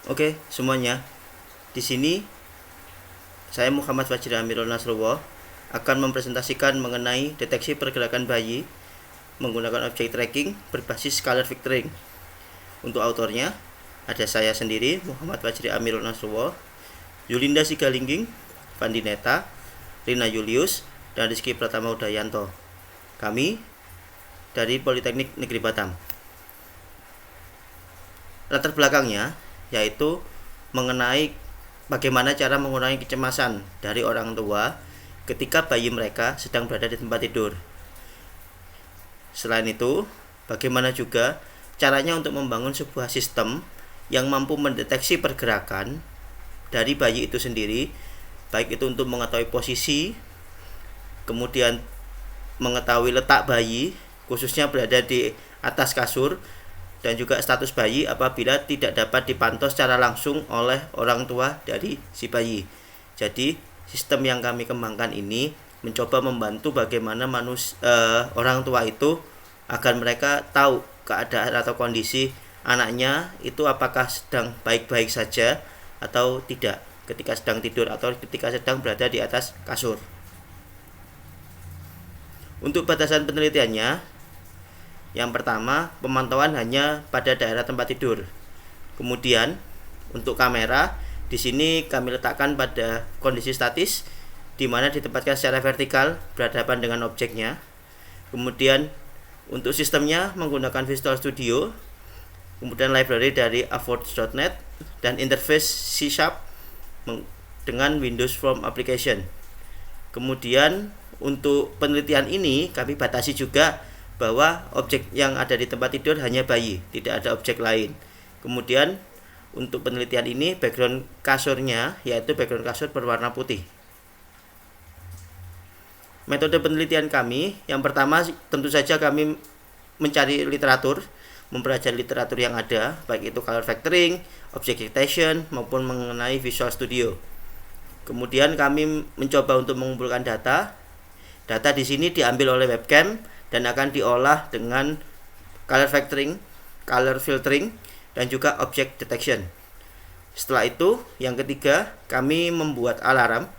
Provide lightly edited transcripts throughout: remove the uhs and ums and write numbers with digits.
Oke, semuanya. Di sini saya Muhammad Fajri Amirul Nasrullah akan mempresentasikan mengenai deteksi pergerakan bayi menggunakan objek tracking berbasis color vectoring. Untuk autornya ada saya sendiri, Muhammad Fajri Amirul Nasrullah, Yulinda Sigalingging, Vandineta, Rina Julius, dan Rizky Pratama Udayanto. Kami dari Politeknik Negeri Batam. Latar belakangnya yaitu mengenai bagaimana cara mengurangi kecemasan dari orang tua ketika bayi mereka sedang berada di tempat tidur. Selain itu, bagaimana juga caranya untuk membangun sebuah sistem yang mampu mendeteksi pergerakan dari bayi itu sendiri, baik itu untuk mengetahui posisi, kemudian mengetahui letak bayi, khususnya berada di atas kasur, dan juga status bayi apabila tidak dapat dipantau secara langsung oleh orang tua dari si bayi. Jadi sistem yang kami kembangkan ini mencoba membantu bagaimana orang tua itu agar mereka tahu keadaan atau kondisi anaknya itu apakah sedang baik-baik saja atau tidak ketika sedang tidur atau ketika sedang berada di atas kasur. Untuk batasan penelitiannya, yang pertama, pemantauan hanya pada daerah tempat tidur. Kemudian, untuk kamera, di sini kami letakkan pada kondisi statis, di mana ditempatkan secara vertikal berhadapan dengan objeknya. Kemudian, untuk sistemnya menggunakan Visual Studio, kemudian library dari Avwords.net, dan interface C# dengan Windows Form Application. Kemudian, untuk penelitian ini kami batasi juga bahwa objek yang ada di tempat tidur hanya bayi, tidak ada objek lain. Kemudian untuk penelitian ini background kasurnya yaitu background kasur berwarna putih. Metode penelitian kami, yang pertama tentu saja kami mencari literatur, mempelajari literatur yang ada, baik itu color vectoring, object detection maupun mengenai Visual Studio. Kemudian kami mencoba untuk mengumpulkan data. Data di sini diambil oleh webcam dan akan diolah dengan color vectoring, color filtering, dan juga object detection. Setelah itu, yang ketiga, kami membuat alarm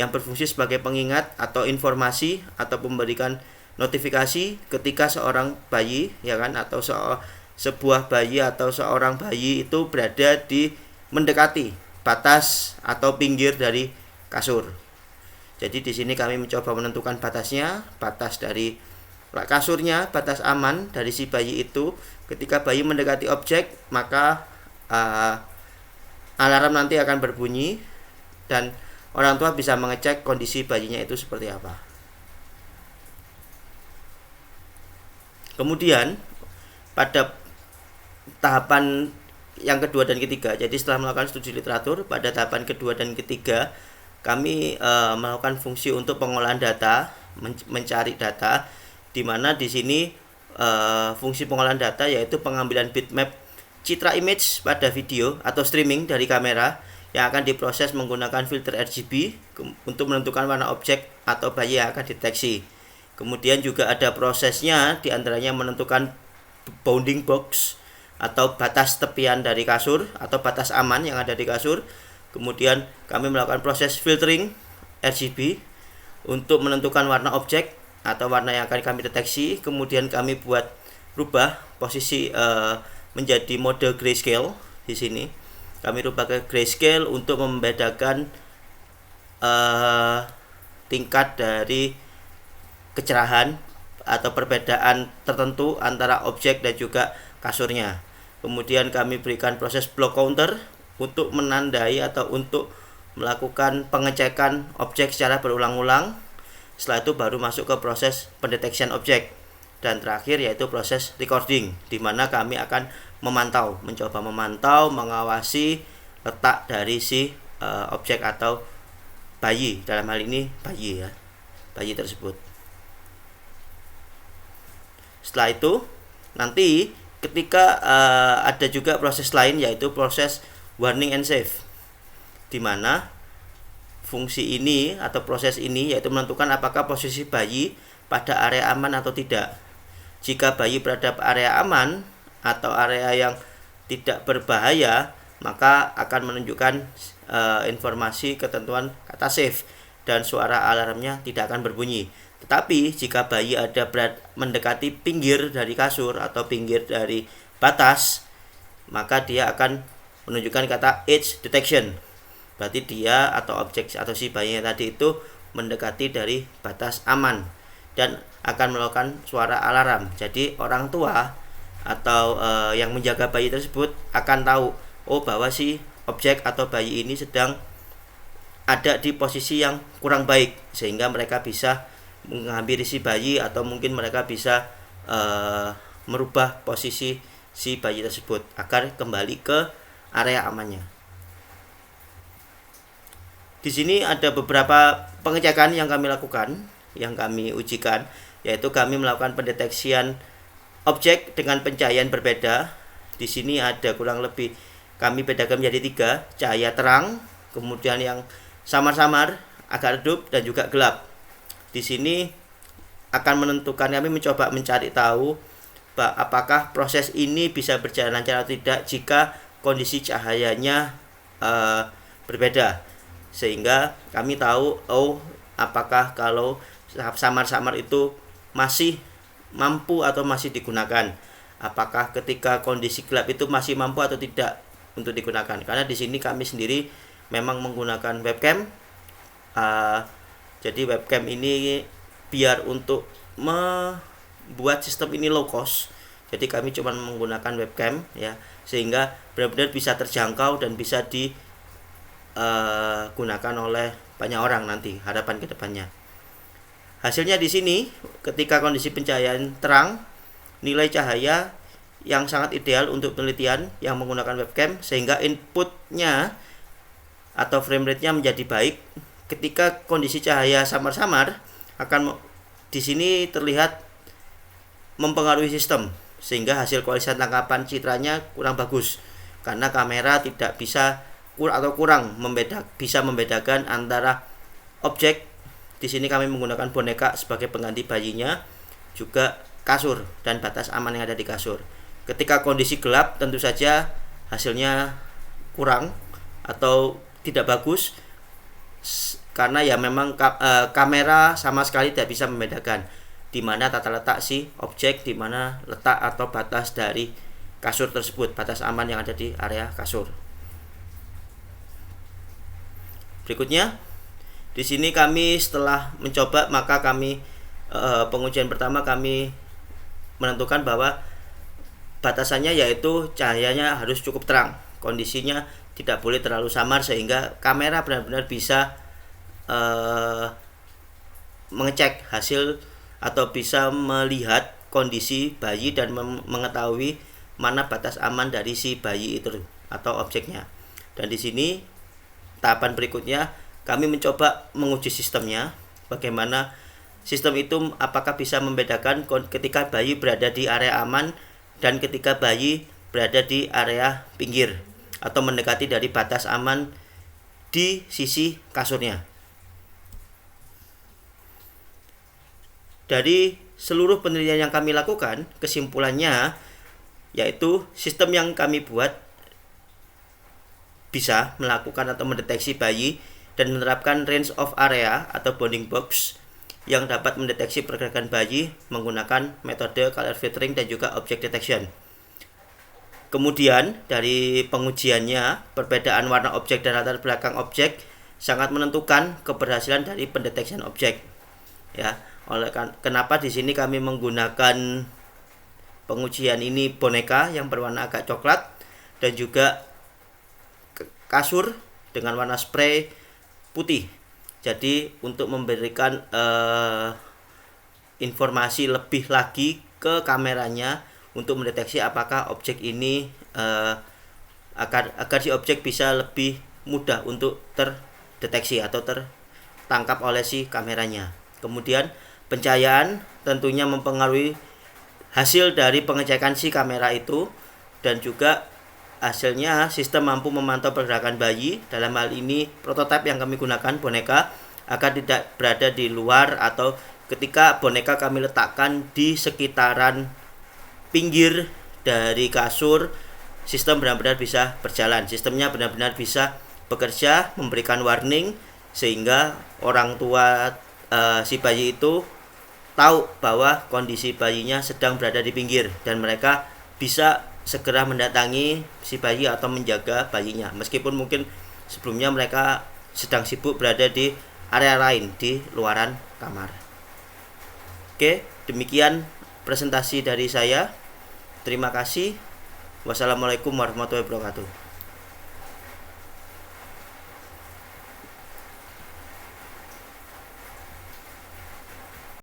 yang berfungsi sebagai pengingat atau informasi atau memberikan notifikasi ketika seorang bayi, ya kan, atau sebuah bayi atau seorang bayi itu berada di mendekati batas atau pinggir dari kasur. Jadi di sini kami mencoba menentukan batasnya, batas dari kasurnya, batas aman dari si bayi itu. Ketika bayi mendekati objek, maka alarm nanti akan berbunyi dan orang tua bisa mengecek kondisi bayinya itu seperti apa. Kemudian pada tahapan yang kedua dan ketiga, jadi setelah melakukan studi literatur, pada tahapan kedua dan ketiga kami melakukan fungsi untuk pengolahan data, mencari data, di mana di sini fungsi pengolahan data yaitu pengambilan bitmap citra image pada video atau streaming dari kamera yang akan diproses menggunakan filter RGB untuk menentukan warna objek atau bayi yang akan dideteksi. Kemudian juga ada prosesnya, diantaranya menentukan bounding box atau batas tepian dari kasur atau batas aman yang ada di kasur. Kemudian kami melakukan proses filtering RGB untuk menentukan warna objek atau warna yang akan kami deteksi. Kemudian kami rubah posisi menjadi mode grayscale. Di sini kami rubah ke grayscale untuk membedakan tingkat dari kecerahan atau perbedaan tertentu antara objek dan juga kasurnya. Kemudian kami berikan proses block counter untuk menandai atau untuk melakukan pengecekan objek secara berulang-ulang. Setelah itu baru masuk ke proses pendetection objek. Dan terakhir yaitu proses recording, di mana kami akan mencoba memantau, mengawasi letak dari si objek atau bayi, dalam hal ini bayi tersebut. Setelah itu nanti ketika ada juga proses lain yaitu proses warning and save, di mana fungsi ini atau proses ini yaitu menentukan apakah posisi bayi pada area aman atau tidak. Jika bayi berada pada area aman atau area yang tidak berbahaya, maka akan menunjukkan informasi ketentuan kata save dan suara alarmnya tidak akan berbunyi. Tetapi jika bayi ada mendekati pinggir dari kasur atau pinggir dari batas, maka dia akan menunjukkan kata edge detection. Berarti dia atau objek atau si bayinya tadi itu mendekati dari batas aman dan akan melakukan suara alarm. Jadi orang tua atau yang menjaga bayi tersebut akan tahu bahwa si objek atau bayi ini sedang ada di posisi yang kurang baik, sehingga mereka bisa menghampiri si bayi atau mungkin mereka bisa merubah posisi si bayi tersebut agar kembali ke area amannya. Di sini ada beberapa pengecekan yang kami lakukan, yang kami ujikan, yaitu kami melakukan pendeteksian objek dengan pencahayaan berbeda. Di sini ada kurang lebih kami bedakan menjadi 3, cahaya terang, kemudian yang samar-samar, agak redup, dan juga gelap. Di sini akan menentukan, kami mencoba mencari tahu apakah proses ini bisa berjalan lancar atau tidak jika kondisi cahayanya berbeda, sehingga kami tahu apakah kalau samar-samar itu masih mampu atau masih digunakan, apakah ketika kondisi gelap itu masih mampu atau tidak untuk digunakan. Karena di sini kami sendiri memang menggunakan webcam. Jadi webcam ini biar untuk membuat sistem ini low cost. Jadi kami cuma menggunakan webcam ya, sehingga benar-benar bisa terjangkau dan bisa digunakan oleh banyak orang nanti, harapan ke depannya. Hasilnya di sini ketika kondisi pencahayaan terang, nilai cahaya yang sangat ideal untuk penelitian yang menggunakan webcam, sehingga inputnya atau frame rate-nya menjadi baik. Ketika kondisi cahaya samar-samar akan di sini terlihat mempengaruhi sistem, sehingga hasil kualitas tangkapan citranya kurang bagus karena kamera tidak bisa kurang bisa membedakan antara objek. Di sini kami menggunakan boneka sebagai pengganti bayinya, juga kasur dan batas aman yang ada di kasur. Ketika kondisi gelap tentu saja hasilnya kurang atau tidak bagus karena ya memang kamera sama sekali tidak bisa membedakan di mana tata letak si objek, di mana letak atau batas dari kasur tersebut, batas aman yang ada di area kasur. Berikutnya, di sini kami setelah mencoba, maka kami pengujian pertama kami menentukan bahwa batasannya yaitu cahayanya harus cukup terang, kondisinya tidak boleh terlalu samar sehingga kamera benar-benar bisa mengecek hasil atau bisa melihat kondisi bayi dan mengetahui mana batas aman dari si bayi itu atau objeknya. Dan di sini tahapan berikutnya kami mencoba menguji sistemnya, bagaimana sistem itu apakah bisa membedakan ketika bayi berada di area aman dan ketika bayi berada di area pinggir atau mendekati dari batas aman di sisi kasurnya. Dari seluruh penelitian yang kami lakukan, kesimpulannya yaitu sistem yang kami buat bisa melakukan atau mendeteksi bayi dan menerapkan range of area atau bounding box yang dapat mendeteksi pergerakan bayi menggunakan metode color filtering dan juga object detection. Kemudian dari pengujiannya, perbedaan warna objek dan latar belakang objek sangat menentukan keberhasilan dari pendeteksian objek. Ya, kenapa di sini kami menggunakan pengujian ini boneka yang berwarna agak coklat dan juga kasur dengan warna spray putih. Jadi untuk memberikan informasi lebih lagi ke kameranya untuk mendeteksi apakah objek ini agar si objek bisa lebih mudah untuk terdeteksi atau tertangkap oleh si kameranya. Kemudian pencahayaan tentunya mempengaruhi hasil dari pengecekan si kamera itu, dan juga hasilnya sistem mampu memantau pergerakan bayi, dalam hal ini prototipe yang kami gunakan boneka, agar tidak berada di luar atau ketika boneka kami letakkan di sekitaran pinggir dari kasur sistem benar-benar bisa berjalan, sistemnya benar-benar bisa bekerja, memberikan warning sehingga orang tua si bayi itu tahu bahwa kondisi bayinya sedang berada di pinggir dan mereka bisa segera mendatangi si bayi atau menjaga bayinya, meskipun mungkin sebelumnya mereka sedang sibuk berada di area lain di luaran kamar. Oke, demikian presentasi dari saya. Terima kasih. Wassalamualaikum warahmatullahi wabarakatuh.